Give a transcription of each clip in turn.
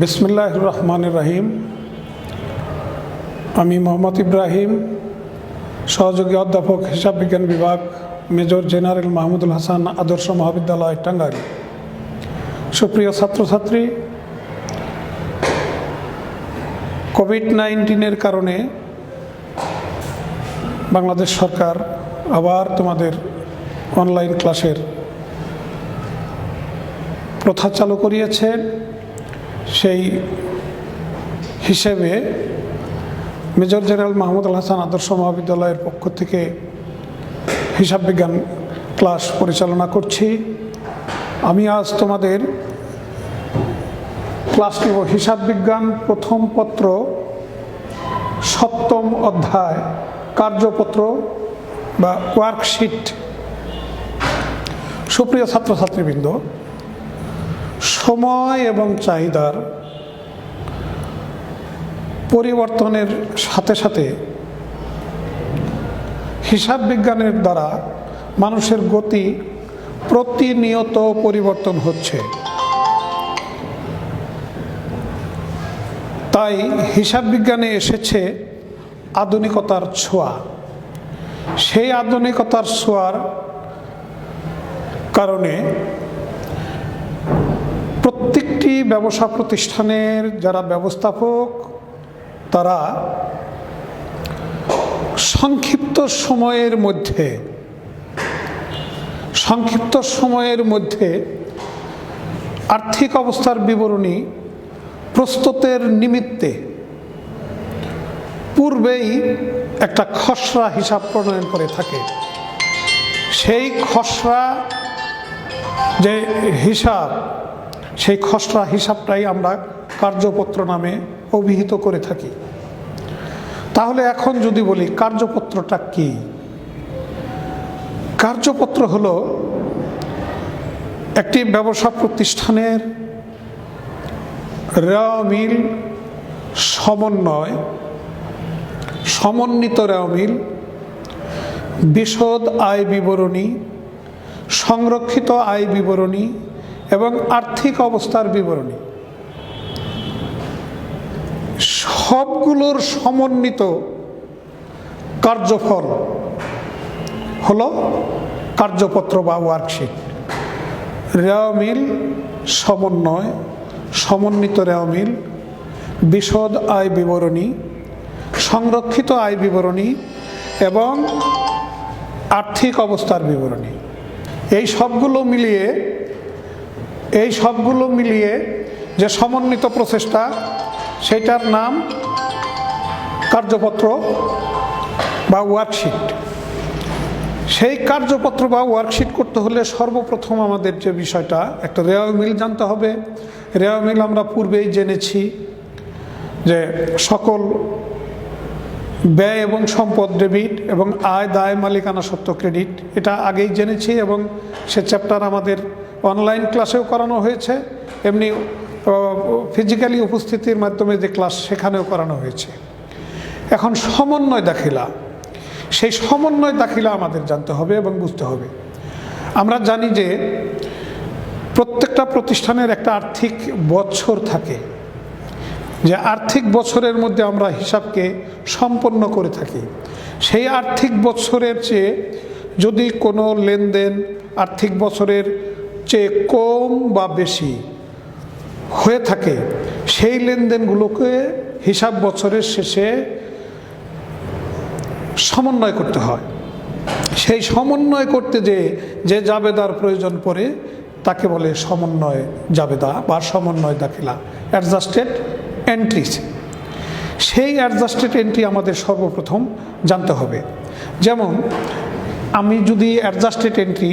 बिस्मिल्लाहिर रहमानिर रहीम। আমি মোহাম্মদ ইব্রাহিম, সহযোগী অধ্যাপক হিসাব বিজ্ঞান বিভাগ, মেজর জেনারেল মাহমুদুল হাসান আদর্শ মহাবিদ্যালয়, টাঙ্গাইল। সুপ্রিয় ছাত্রছাত্রী, কোভিড-19-এর কারণে বাংলাদেশ সরকার আবার তোমাদের অনলাইন ক্লাসের প্রথা চালু করিয়েছে। সেই হিসেবে মেজর জেনারেল মাহমুদুল হাসান আদর্শ মহাবিদ্যালয়ের পক্ষ থেকে হিসাব বিজ্ঞান ক্লাস পরিচালনা করছি। আমি আজ তোমাদের ক্লাস নেব হিসাব বিজ্ঞান প্রথম পত্র 7ম অধ্যায় কার্যপত্র বা ওয়ার্কশিট। সুপ্রিয় ছাত্রছাত্রীবৃন্দ, সময় এবং চাহিদার পরিবর্তনের সাথে সাথে হিসাব বিজ্ঞানের দ্বারা মানুষের গতি প্রতিনিয়ত পরিবর্তন হচ্ছে। তাই হিসাব বিজ্ঞানে এসেছে আধুনিকতার ছোঁয়া। সেই আধুনিকতার ছোঁয়ার কারণে প্রত্যেকটি ব্যবসা প্রতিষ্ঠানের যারা ব্যবস্থাপক, তারা সংক্ষিপ্ত সময়ের মধ্যে আর্থিক অবস্থার বিবরণী প্রস্তুতের নিমিত্তে পূর্বেই একটা খসড়া হিসাব প্রণয়ন করে থাকে। সেই খসড়া যে হিসাব, সেই খসড়া হিসাবটাই আমরা কার্যপত্র নামে অভিহিত করে থাকি। তাহলে এখন যদি বলি কার্যপত্রটা কি? কার্যপত্র হলো একটি ব্যবসা প্রতিষ্ঠানের রেওয়া মিল সমন্বিত রেওয়া মিল, বিশদ আয় বিবরণী, সংরক্ষিত আয় বিবরণী এবং আর্থিক অবস্থার বিবরণী, সবগুলোর সমন্বিত কার্যফল হলো কার্যপত্র বা ওয়ার্কশিট। রেওয়া মিল সমন্বয়, সমন্বিত রেওয়া মিল, বিশদ আয় বিবরণী, সংরক্ষিত আয় বিবরণী এবং আর্থিক অবস্থার বিবরণী, এই সবগুলো মিলিয়ে যে সমন্বিত প্রচেষ্টা, সেটার নাম কার্যপত্র বা ওয়ার্কশিট। সেই কার্যপত্র বা ওয়ার্কশিট করতে হলে সর্বপ্রথম আমাদের যে বিষয়টা, একটা রেওয়া মিল জানতে হবে। রেওয়া মিল আমরা পূর্বেই জেনেছি যে সকল ব্যয় এবং সম্পদ ডেবিট এবং আয় দায় মালিকানা সত্ত্ব ক্রেডিট, এটা আগেই জেনেছি এবং সে চ্যাপ্টার আমাদের অনলাইন ক্লাসেও করানো হয়েছে, এমনি ফিজিক্যালি উপস্থিতির মাধ্যমে যে ক্লাস সেখানেও করানো হয়েছে। এখন সমন্বয় দাখিলা, সেই সমন্বয় দাখিলা আমাদের জানতে হবে এবং বুঝতে হবে। আমরা জানি যে প্রত্যেকটা প্রতিষ্ঠানের একটা আর্থিক বছর থাকে, যে আর্থিক বছরের মধ্যে আমরা হিসাবকে সম্পন্ন করে থাকি। সেই আর্থিক বছরের চেয়ে যদি কোনো লেনদেন আর্থিক বছরের চেয়ে কম বা বেশি হয়ে থাকে, সেই লেনদেনগুলোকে হিসাব বছরের শেষে সমন্বয় করতে হয়। সেই সমন্বয় করতে যে জাবেদার প্রয়োজন পড়ে তাকে বলে সমন্বয় জাবেদা বা সমন্বয় দাখিলা, অ্যাডজাস্টেড এন্ট্রিজ। সেই অ্যাডজাস্টেড এন্ট্রি আমাদের সর্বপ্রথম জানতে হবে। যেমন আমি যদি অ্যাডজাস্টেড এন্ট্রি,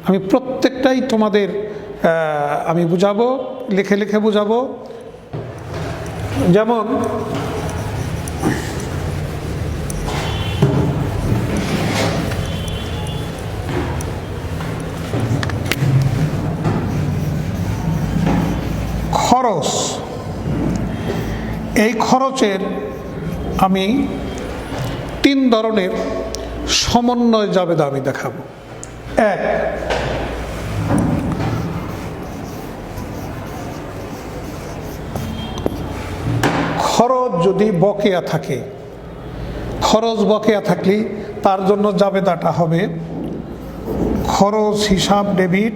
আমি প্রত্যেকটাই তোমাদের আমি বুঝাবো, লিখে বুঝাবো। যেমন খরচ, এই খরচের আমি 3 ধরনের সমন্বয় জাবেদা আমি দেখাবো। এক, খরচ যদি বকেয়া থাকে, খরচ বকেয়া থাকলে তার জন্য জাবেদাটা হবে খরচ হিসাব ডেবিট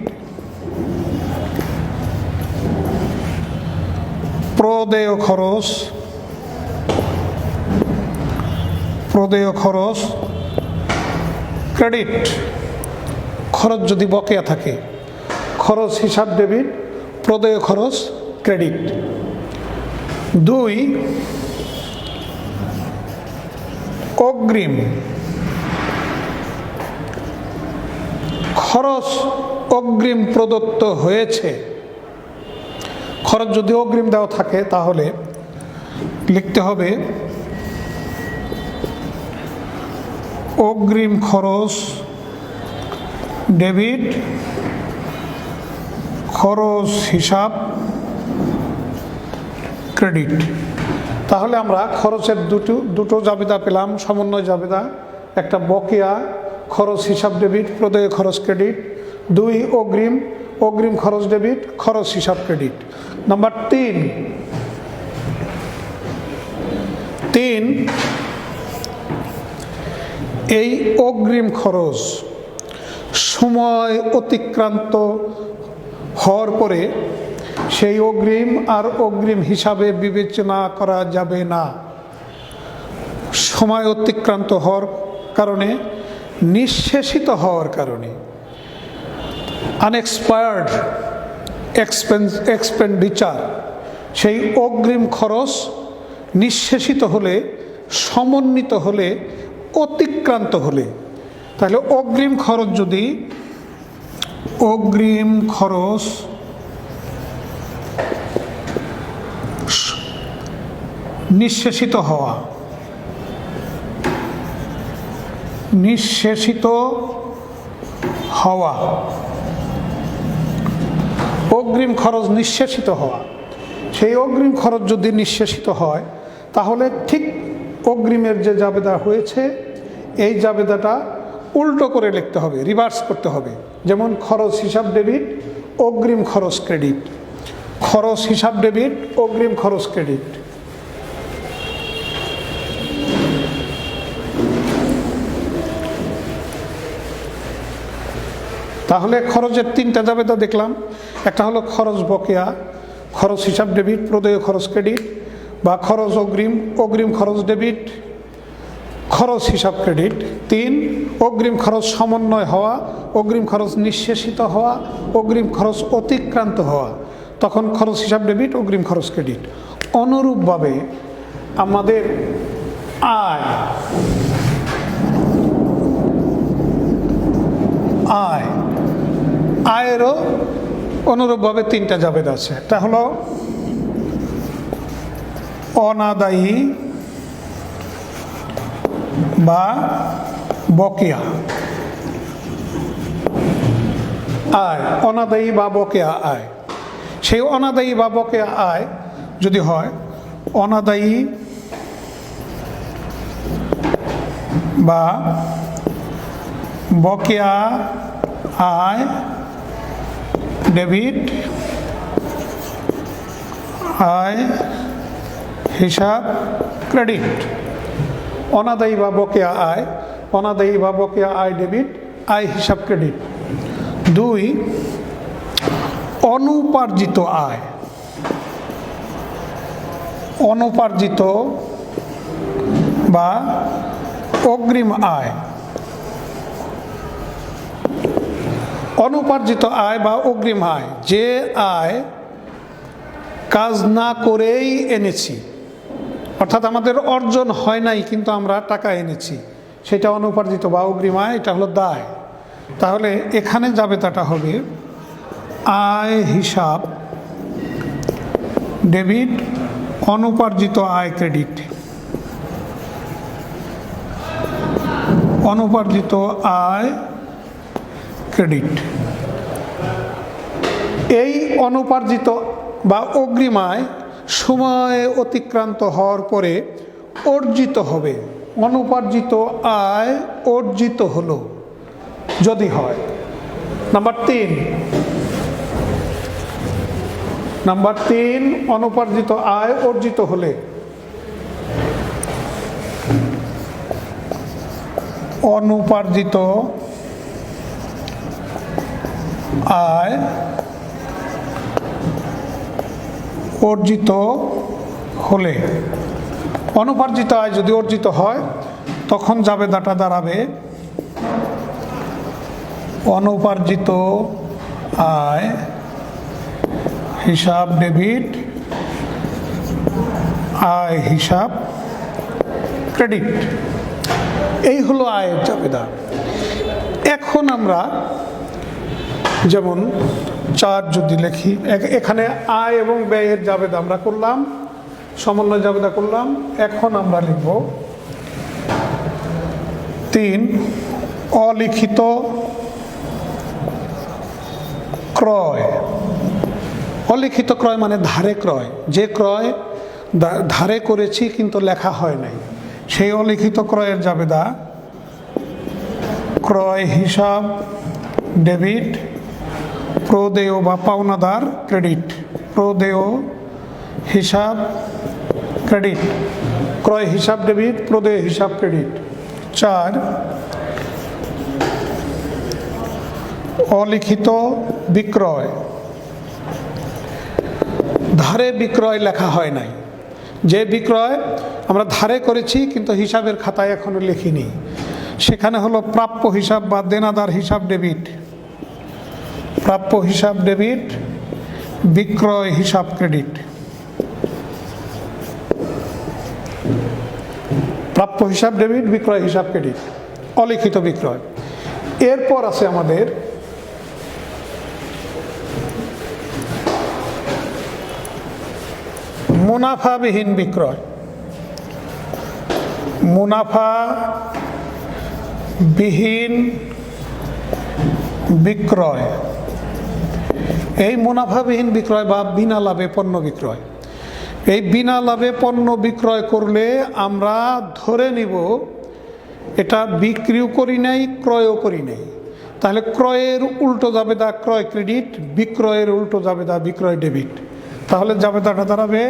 প্রদেয় খরচ ক্রেডিট। খরচ যদি বকেয়া থাকে, খরচ হিসাব ডেবিট প্রদেয় খরচ ক্রেডিট। 2, অগ্রিম। খরচ অগ্রিম প্রদত্ত হয়েছে। খরচ যদি অগ্রিম দেওয়া থাকে তাহলে লিখতে হবে অগ্রিম খরচ ডেবিট খরচ হিসাব ক্রেডিট। তাহলে আমরা খরচের দুটো জাবেদা পেলাম, সমন্বয় জাবেদা। একটা বকেয়া খরচ হিসাব ডেবিট প্রদেয় খরচ ক্রেডিট। 2, অগ্রিম খরচ ডেবিট খরচ হিসাব ক্রেডিট। নাম্বার 3, এই অগ্রিম খরচ সময় অতিক্রান্ত হওয়ার পরে সেই অগ্রিম আর অগ্রিম হিসাবে বিবেচনা করা যাবে না। সময় অতিক্রান্ত হওয়ার কারণে, নিঃশেষিত হওয়ার কারণে, আনএক্সপায়ার্ড এক্সপেন্ডিচার, সেই অগ্রিম খরচ নিঃশেষিত হলে, সমন্বিত হলে, অতিক্রান্ত হলে, তাহলে অগ্রিম খরচ যদি অগ্রিম খরচ নিঃশেষিত হওয়া, অগ্রিম খরচ নিঃশেষিত হওয়া, সেই অগ্রিম খরচ যদি নিঃশেষিত হয় তাহলে ঠিক অগ্রিমের যে জাবেদা হয়েছে এই জাবেদাটা উল্টো করে লিখতে হবে, রিভার্স করতে হবে। যেমন খরচ হিসাব ডেবিট অগ্রিম খরচ ক্রেডিট, খরচ হিসাব ডেবিট অগ্রিম খরচ ক্রেডিট। তাহলে খরচের 3টা জাবেদা দেখলাম। একটা হলো খরচ বকেয়া খরচ হিসাব ডেবিট প্রদেয় খরচ ক্রেডিট, বা খরচ অগ্রিম খরচ ডেবিট খরচ হিসাব ক্রেডিট। 3, অগ্রিম খরচ সমন্বয় হওয়া, অগ্রিম খরচ নিঃশেষিত হওয়া, অগ্রিম খরচ অতিক্রান্ত হওয়া, তখন খরচ হিসাব ডেবিট অগ্রিম খরচ ক্রেডিট। অনুরূপভাবে আমাদের আয়েরও অনুরূপভাবে 3টা জাবেদা আছে। একটা হলো অনাদায়ী বা বকেয়া আয়, অনাদায়ী বা বকেয়া আয়। সেই অনাদায়ী বা বকেয়া আয় যদি হয় অনাদায়ী বা বকেয়া আয় ডেবিট আয় হিসাব ক্রেডিট। অনাদায়ী বা বকেয়া আয় ডেবিট আয় হিসাব ক্রেডিট। 2, অনুপার্জিত বা অগ্রিম আয়। অনুপার্জিত আয় বা অগ্রিম আয়, যে আয় কাজ না করেই এনেছি, অর্থাৎ আমাদের অর্জন হয় নাই কিন্তু আমরা টাকা এনেছি, সেটা অনুপার্জিত বা অগ্রিম আয়, এটা হলো দায়। তাহলে এখানে জাবেদাটা হবে আয় হিসাব ডেবিট অনুপার্জিত আয় ক্রেডিট, অনুপার্জিত আয় ক্রেডিট। এই অনুপার্জিত বা অগ্রিম আয় সময় অতিক্রান্ত হওয়ার পরে অর্জিত হবে। অনুপার্জিত আয় অর্জিত হলো যদি হয়। নাম্বার 3, অনুপার্জিত আয় অর্জিত হলে অনুপার্জিত আয় অর্জিত হলে, অনুপার্জিত আয় যদি অর্জিত হয় তখন জাবেদাটা দাঁড়াবে অনুপার্জিত আয় হিসাব ডেবিট, আয় হিসাব ক্রেডিট। এই হলো আয়ের জাবেদা। এখন আমরা যেমন 4 যদি লিখি, এখানে আয় এবং ব্যয়ের জাবেদা আমরা করলাম, সমন্বয় জাবেদা করলাম। এখন আমরা লিখব 3 অলিখিত ক্রয়। অলিখিত ক্রয় মানে ধারে ক্রয়, যে ক্রয় ধারে করেছি কিন্তু লেখা হয় নাই, সেই অলিখিত ক্রয়ের জাবেদা ক্রয় হিসাব ডেবিট, প্রদেয় বা পাওনাদার ক্রেডিট, প্রদেয় হিসাব ক্রেডিট, ক্রয় হিসাব ডেবিট, প্রদেয় হিসাব ক্রেডিট। 4 অলিখিত বিক্রয়, ধারে বিক্রয় লেখা হয় নাই, যে বিক্রয় আমরা ধারে করেছি কিন্তু হিসাবের খাতায় এখনো লিখিনি, সেখানে হলো প্রাপ্য হিসাব বা দেনাদার হিসাব ডেবিট, প্রাপ্য হিসাব ডেবিট, বিক্রয় হিসাব ক্রেডিট। প্রাপ্য হিসাব ডেবিট, বিক্রয় হিসাব ক্রেডিট, অলিখিত বিক্রয়। এরপর আছে আমাদের মুনাফাবিহীন বিক্রয়। মুনাফাবিহীন বিক্রয়, এই মুনাফাবিহীন বিক্রয় বা বিনা লাভে পণ্য বিক্রয়। এই বিনা লাভে পণ্য বিক্রয় করলে আমরা ধরে নিব এটা বিক্রিও করি নাই, ক্রয়ও করি নাই। তাহলে ক্রয়ের উল্টো জাবেদা ক্রয় ক্রেডিট, বিক্রয়ের উল্টো জাবেদা বিক্রয় ডেবিট। তাহলে জাবেদাটা দাঁড়াবে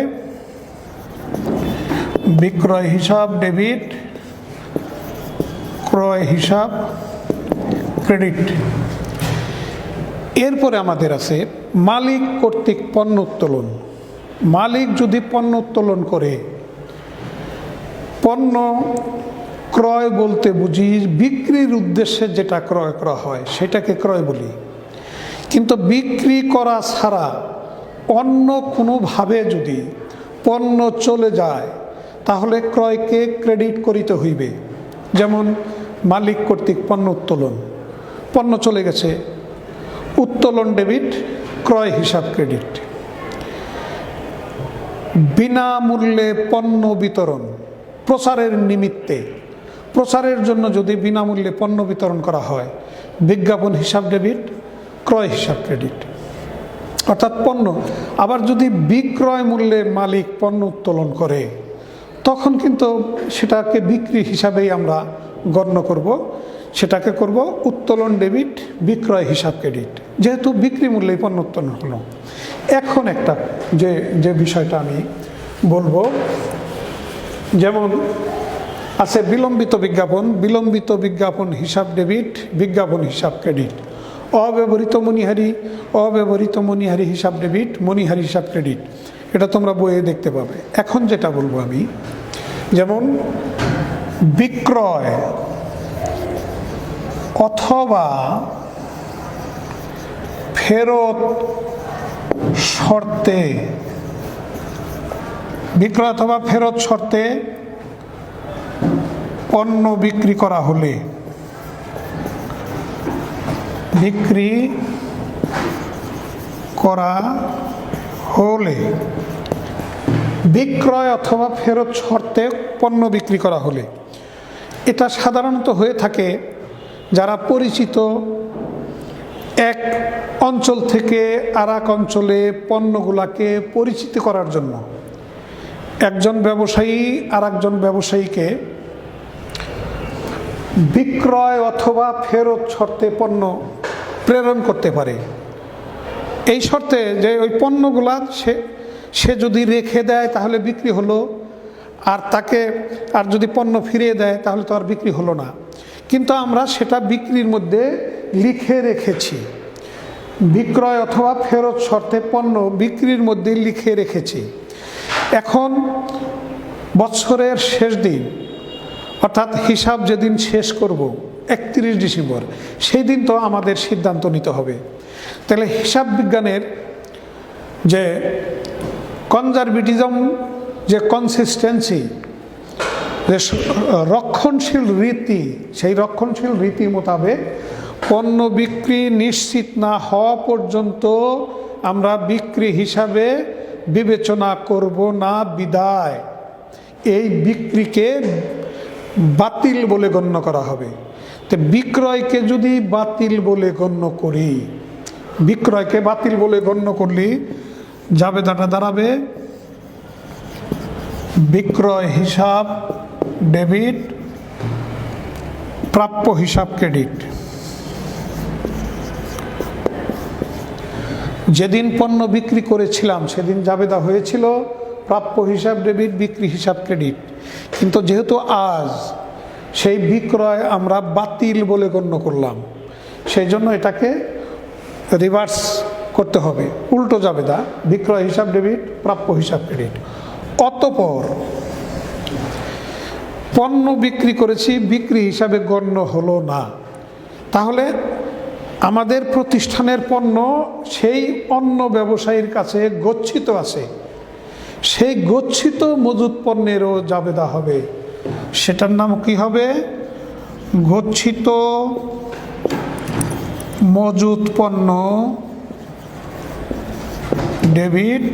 বিক্রয় হিসাব ডেবিট, ক্রয় হিসাব ক্রেডিট। এরপরে আমাদের আছে মালিক কর্তৃক পণ্য উত্তোলন। মালিক যদি পণ্য উত্তোলন করে, পণ্য ক্রয় বলতে বুঝি বিক্রির উদ্দেশ্যে যেটা ক্রয় করা হয় সেটাকে ক্রয় বলি, কিন্তু বিক্রি করা ছাড়া অন্য কোনোভাবে যদি পণ্য চলে যায় তাহলে ক্রয়কে ক্রেডিট করিতে হইবে। যেমন মালিক কর্তৃক পণ্য উত্তোলন, পণ্য চলে গেছে, উত্তোলন ডেবিট, ক্রয় হিসাব ক্রেডিট। বিনামূল্যে পণ্য বিতরণ, প্রচারের নিমিত্তে, প্রচারের জন্য যদি বিনামূল্যে পণ্য বিতরণ করা হয়, বিজ্ঞাপন হিসাব ডেবিট, ক্রয় হিসাব ক্রেডিট। অর্থাৎ পণ্য আবার যদি বিক্রয় মূল্যে মালিক পণ্য উত্তোলন করে তখন কিন্তু সেটাকে বিক্রি হিসাবেই আমরা গণ্য করব, সেটাকে করব উত্তোলন ডেবিট, বিক্রয় হিসাব ক্রেডিট, যেহেতু বিক্রি মূল্যেই পণ্য উত্তোলন হলো। এখন একটা যে বিষয়টা আমি বলবো, যেমন আছে বিলম্বিত বিজ্ঞাপন, বিলম্বিত বিজ্ঞাপন হিসাব ডেবিট, বিজ্ঞাপন হিসাব ক্রেডিট। অব্যবহৃত মণিহারি, অব্যবহৃত মণিহারি হিসাব ডেবিট, মণিহারি হিসাব ক্রেডিট। এটা তোমরা বইয়ে দেখতে পাবে। এখন যেটা বলবো আমি, যেমন বিক্রয় অথবা ফেরত শর্তে, বিক্রয় অথবা ফেরত শর্তে পণ্য বিক্রি করা হলে, বিক্রি করা হলে, বিক্রয় অথবা ফেরত শর্তে পণ্য বিক্রি করা হলে, এটা সাধারণত হয়ে থাকে যারা পরিচিত, এক অঞ্চল থেকে আর এক অঞ্চলে পণ্যগুলাকে পরিচিত করার জন্য একজন ব্যবসায়ী আর একজন ব্যবসায়ীকে বিক্রয় অথবা ফেরত শর্তে পণ্য প্রেরণ করতে পারে। এই শর্তে যে ওই পণ্যগুলা সে যদি রেখে দেয় তাহলে বিক্রি হলো, আর তাকে আর যদি পণ্য ফিরিয়ে দেয় তাহলে তো আর বিক্রি হলো না। কিন্তু আমরা সেটা বিক্রির মধ্যে লিখে রেখেছি, বিক্রয় অথবা ফেরত শর্তে পণ্য বিক্রির মধ্যে লিখে রেখেছি। এখন বছরের শেষ দিন, অর্থাৎ হিসাব যেদিন শেষ করব 31 ডিসেম্বর, সেই দিন তো আমাদের সিদ্ধান্ত নিতে হবে। তাহলে হিসাব বিজ্ঞানের যে কনজারভেটিজম, যে কনসিস্টেন্সি, যে রক্ষণশীল রীতি, সেই রক্ষণশীল রীতি মোতাবেক পণ্য বিক্রি নিশ্চিত না হওয়া পর্যন্ত আমরা বিক্রি হিসাবে বিবেচনা করব না, বিদায় এই বিক্রিকে বাতিল বলে গণ্য করা হবে। তো বিক্রয়কে যদি বাতিল বলে গণ্য করি, বিক্রয়কে বাতিল বলে গণ্য করলে জাবেদাটা দাঁড়াবে বিক্রয় হিসাব ডেবিট, প্রাপ্য হিসাব ক্রেডিট। যেদিন পণ্য বিক্রি করেছিলাম সেদিন জাবেদা হয়েছিল প্রাপ্য হিসাব ডেবিট, বিক্রি হিসাব ক্রেডিট। কিন্তু যেহেতু আজ সেই বিক্রয় আমরা বাতিল বলে গণ্য করলাম, সেই জন্য এটাকে রিভার্স করতে হবে, উল্টো জাবেদা, বিক্রয় হিসাব ডেবিট, প্রাপ্য হিসাব ক্রেডিট। অতঃপর পণ্য বিক্রি করেছি, বিক্রি হিসাবে গণ্য হলো না, তাহলে আমাদের প্রতিষ্ঠানের পণ্য সেই অন্য ব্যবসায়ীর কাছে গচ্ছিত আছে, সেই গচ্ছিত মজুত পণ্যেরও জাবেদা হবে। সেটার নাম কি হবে? গচ্ছিত মজুত পণ্য ডেবিট,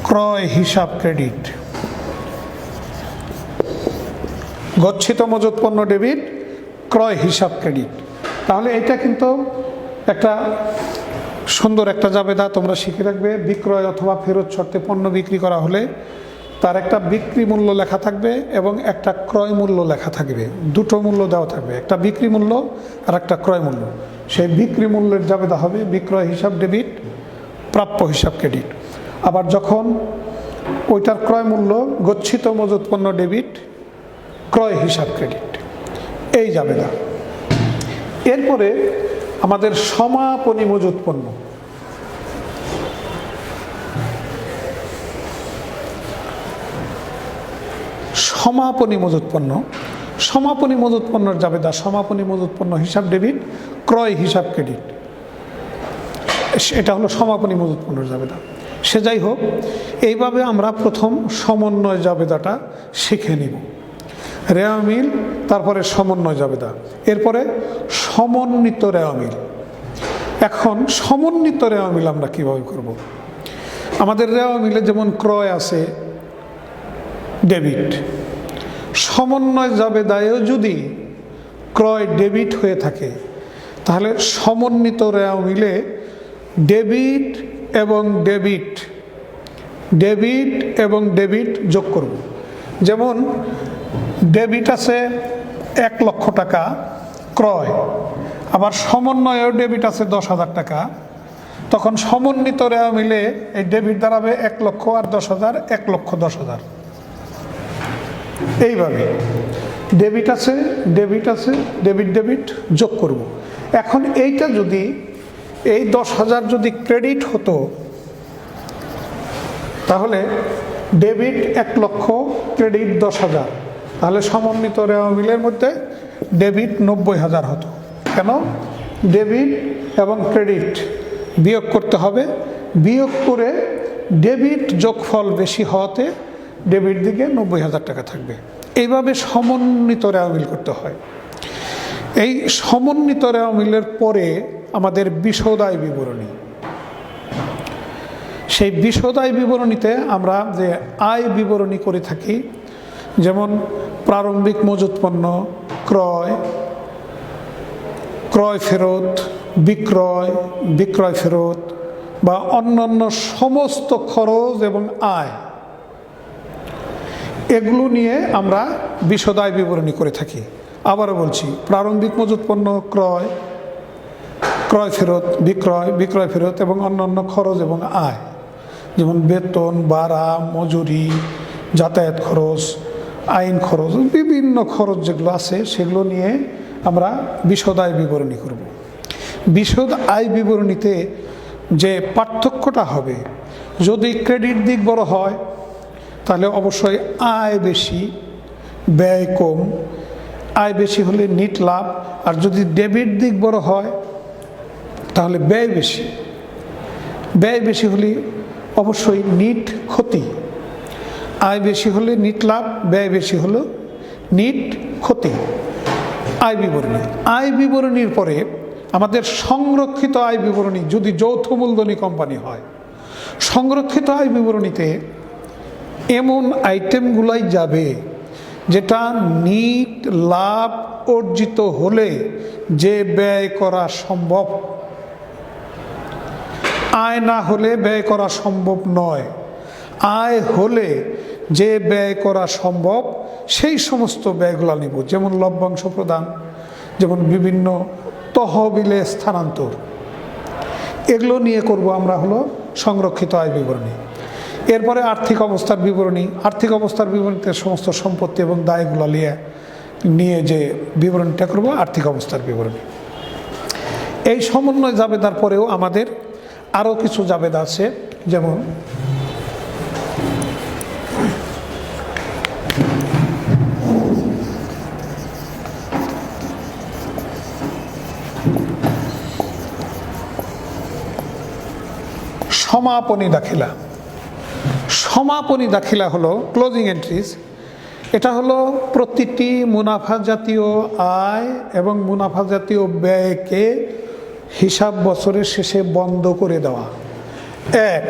ক্রয় হিসাব ক্রেডিট। গচ্ছিত মজুত পণ্য ডেবিট, ক্রয় হিসাব ক্রেডিট। তাহলে এটা কিন্তু একটা সুন্দর একটা জাবেদা, তোমরা শিখে রাখবে। বিক্রয় অথবা ফেরত শর্তে পণ্য বিক্রি করা হলে তার একটা বিক্রি মূল্য লেখা থাকবে এবং একটা ক্রয় মূল্য লেখা থাকবে, দুটো মূল্য দেওয়া থাকবে, একটা বিক্রি মূল্য আর একটা ক্রয় মূল্য। সেই বিক্রি মূল্যের জাবেদা হবে বিক্রয় হিসাব ডেবিট, প্রাপ্য হিসাব ক্রেডিট। আবার যখন ওইটার ক্রয় মূল্য গচ্ছিত মজুত পণ্য ডেবিট, ক্রয় হিসাব ক্রেডিট, এই জাবেদা। এরপরে আমাদের সমাপনী মজুত পণ্য। সমাপনী মজুত পণ্য, সমাপনী মজুত পণ্যের জাবেদা সমাপনী মজুত পণ্য হিসাব ডেবিট, ক্রয় হিসাব ক্রেডিট। এটা হলো সমাপনী মজুত পণ্যের জাবেদা। সে যাই হোক, এইভাবে আমরা প্রথম সমন্বয় জাবেদাটা শিখে নিব। রেওয়া মিল, তারপরে সমন্বয় জাবেদা, এরপরে সমন্বিত রেওয়া মিল। এখন সমন্বিত রেওয়া মিল আমরা কিভাবে করব? আমাদের রেওয়া মিলে যেমন ক্রয় আছে ডেবিট, সমন্বয় জাবেদায়ও যদি ক্রয় ডেবিট হয়ে থাকে তাহলে সমন্বিত রেওয়া মিলে ডেবিট এবং ডেবিট, ডেবিট এবং ডেবিট যোগ করব। যেমন ডেবিট আছে 1 লক্ষ টাকা ক্রয়, আবার সমন্বয়েও ডেবিট আছে 10,000 টাকা, তখন সমন্বিত রেওয়া মিলে এই ডেবিট দাঁড়াবে 1 লক্ষ আর 10,000, 1,10,000। এইভাবে ডেবিট আছে ডেবিট আছে, ডেবিট ডেবিট যোগ করব। এখন এইটা যদি এই 10,000 যদি ক্রেডিট হতো তাহলে ডেবিট 1 লক্ষ, ক্রেডিট 10,000, তাহলে সমন্বিত রেওয়া মিলের মধ্যে ডেবিট 90,000 হতো। কেন? ডেবিট এবং ক্রেডিট বিয়োগ করতে হবে, বিয়োগ করে ডেবিট যোগফল বেশি হওয়াতে ডেবিট দিকে 90,000 টাকা থাকবে। এইভাবে সমন্বিত রেওয়া মিল করতে হয়। এই সমন্বিত রেওয়া মিলের পরে আমাদের বিশদায় বিবরণী। সেই বিশদায় বিবরণীতে আমরা যে আয় বিবরণী করে থাকি, যেমন প্রারম্ভিক মজুত পণ্য, ক্রয়, ক্রয় ফেরত, বিক্রয়, বিক্রয় ফেরত বা অন্যান্য সমস্ত খরচ এবং আয়, এগুলো নিয়ে আমরা বিশদায় বিবরণী করে থাকি। আবারও বলছি, প্রারম্ভিক মজুত পণ্য ক্রয়, ক্রয় ফেরত, বিক্রয়, বিক্রয় ফেরত এবং অন্যান্য খরচ এবং আয়, যেমন বেতন, ভাড়া, মজুরি, যাতায়াত খরচ, আইন খরচ, বিভিন্ন খরচ যেগুলো আছে সেগুলো নিয়ে আমরা বিশদ আয় বিবরণী করব। বিশদ আয় বিবরণীতে যে পার্থক্যটা হবে, যদি ক্রেডিট দিক বড় হয় তাহলে অবশ্যই আয় বেশি ব্যয় কম, আয় বেশি হলে নিট লাভ। আর যদি ডেবিট দিক বড় হয় তাহলে ব্যয় বেশি, ব্যয় বেশি হলে অবশ্যই নিট ক্ষতি। আয় বেশি হলে নিট লাভ, ব্যয় বেশি হলো নিট ক্ষতি। আয় বিবরণী, আয় বিবরণীর পরে আমাদের সংরক্ষিত আয় বিবরণী, যদি যৌথ মূলধনী কোম্পানি হয়, সংরক্ষিত আয় বিবরণীতে এমন আইটেমগুলাই যাবে যেটা নিট লাভ অর্জিত হলে যে ব্যয় করা সম্ভব, আয় না হলে ব্যয় করা সম্ভব নয়। আয় হলে যে ব্যয় করা সম্ভব সেই সমস্ত ব্যয়গুলো নিব, যেমন লভ্যাংশ প্রদান, যেমন বিভিন্ন তহবিলে স্থানান্তর, এগুলো নিয়ে করব আমরা হলো সংরক্ষিত আয় বিবরণী। এরপরে আর্থিক অবস্থার বিবরণী, আর্থিক অবস্থার বিবরণীতে সমস্ত সম্পত্তি এবং দায়গুলো নিয়ে যে বিবরণীটা করব আর্থিক অবস্থার বিবরণী। এই সমন্বয় জাবেদার পরেও আমাদের আরও কিছু জাবেদা আছে, যেমন সমাপনী দাখিলা। সমাপনী দাখিলা হলো ক্লোজিং এন্ট্রিজ। এটা হলো প্রতিটি মুনাফা জাতীয় আয় এবং মুনাফা জাতীয় ব্যয়কে হিসাব বছরের শেষে বন্ধ করে দেওয়া। এক,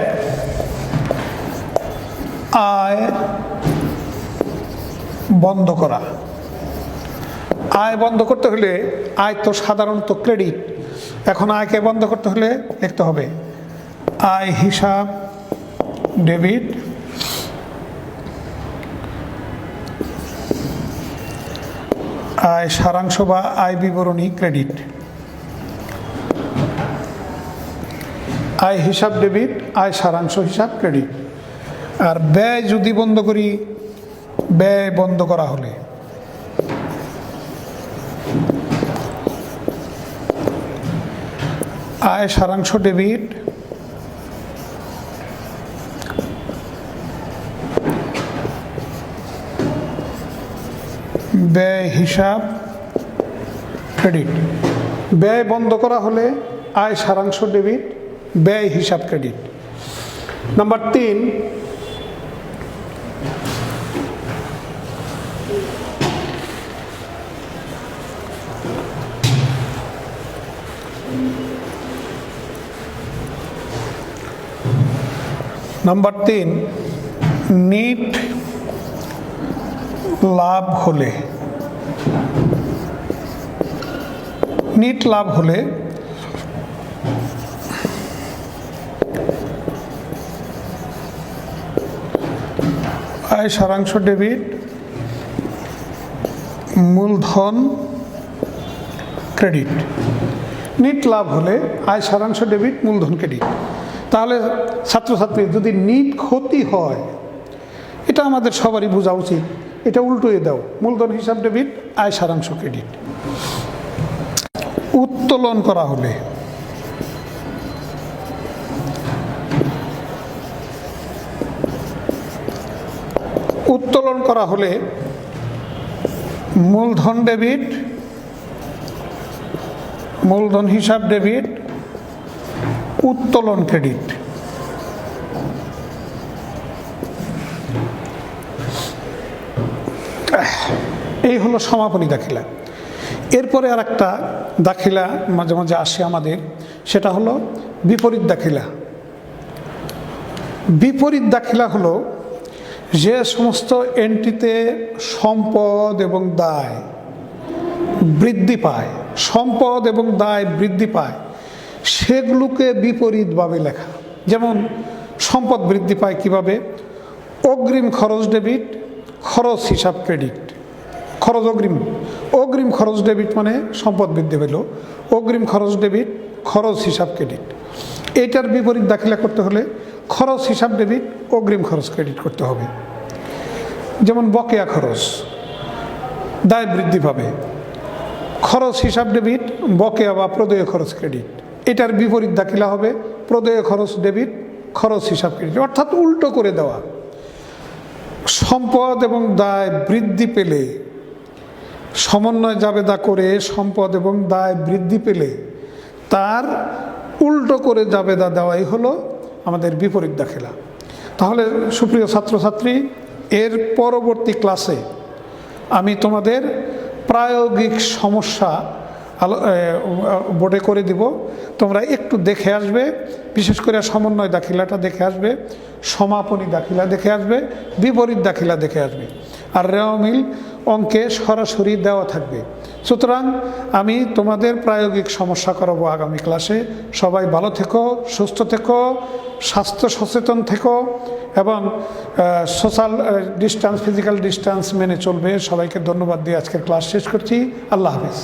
আয় বন্ধ করা। আয় বন্ধ করতে হলে, আয় তো সাধারণত ক্রেডিট, এখন আয়কে বন্ধ করতে হলে লিখতে হবে আয় হিসাব ডেবিট, আয় সারাংশ বা আয় বিবরণী ক্রেডিট। আয় হিসাব ডেবিট, আয় সারাংশ হিসাব ক্রেডিট। আর ব্যয় যদি বন্ধ করি, ব্যয় বন্ধ করা হলে আয় সারাংশ ডেবিট, ব্যয় হিসাব ক্রেডিট। ব্যয় বন্ধ করা হলে আয় সারাংশ ডেবিট, ব্যয় হিসাব ক্রেডিট। নাম্বার 3, নিট লাভ হলে, নিট লাভ হলে আয় সারাংশ ডেবিট, মূলধন ক্রেডিট। নিট লাভ হলে আয় সারাংশ ডেবিট, মূলধন ক্রেডিট। তাহলে ছাত্রছাত্রী, যদি নিট ক্ষতি হয়, এটা আমাদের সবারই বোঝা উচিত, এটা উল্টোয়ে দাও, মূলধন হিসাব ডেবিট, আয় সারাংশ ক্রেডিট। উত্তোলন করা হলে, উত্তোলন করা হলে মূলধন ডেবিট, মূলধন হিসাব ডেবিট, উত্তোলন ক্রেডিট। এই হলো সমাপনী দাখিলা। এরপরে আর একটা দাখিলা মাঝে মাঝে আসে আমাদের, সেটা হলো বিপরীত দাখিলা। বিপরীত দাখিলা হলো যে সমস্ত এন্ট্রিতে সম্পদ এবং দায় বৃদ্ধি পায়, সম্পদ এবং দায় বৃদ্ধি পায়, সেগুলোকে বিপরীতভাবে লেখা। যেমন সম্পদ বৃদ্ধি পায় কিভাবে? অগ্রিম খরচ ডেবিট, খরচ হিসাব ক্রেডিট। খরচ অগ্রিম, অগ্রিম খরচ ডেবিট মানে সম্পদ বৃদ্ধি পেল, অগ্রিম খরচ ডেবিট, খরচ হিসাব ক্রেডিট। এইটার বিপরীত দাখিলা করতে হলে খরচ হিসাব ডেবিট, অগ্রিম খরচ ক্রেডিট করতে হবে। যেমন বকেয়া খরচ, দায় বৃদ্ধি পাবে। খরচ হিসাব ডেবিট, বকেয়া বা প্রদেয় খরচ ক্রেডিট। এটার বিপরীত দাখিলা হবে প্রদেয় খরচ ডেবিট, খরচ হিসাব ক্রেডিট, অর্থাৎ উল্টো করে দেওয়া। সম্পদ এবং দায় বৃদ্ধি পেলে, সমন্বয় জাবেদা করে সম্পদ এবং দায় বৃদ্ধি পেলে তার উল্টো করে জাবেদা দেওয়াই হলো আমাদের বিপরীত দাখিলা। তাহলে সুপ্রিয় ছাত্রছাত্রী, এর পরবর্তী ক্লাসে আমি তোমাদের প্রায়োগিক সমস্যা বোর্ডে করে দিব, তোমরা একটু দেখে আসবে, বিশেষ করে সমন্বয় দাখিলাটা দেখে আসবে, সমাপনী দাখিলা দেখে আসবে, বিপরীত দাখিলা দেখে আসবে, আর রেওয়া মিল অঙ্কে সরাসরি দেওয়া থাকবে। সুতরাং আমি তোমাদের প্রায়োগিক সমস্যা করাবো আগামী ক্লাসে। সবাই ভালো থেকো, সুস্থ থেকো, স্বাস্থ্য সচেতন থেকো এবং সোশ্যাল ডিস্টেন্স, ফিজিক্যাল ডিস্টেন্স মেনে চলবে। সবাইকে ধন্যবাদ দিয়ে আজকের ক্লাস শেষ করছি। আল্লাহ হাফিজ।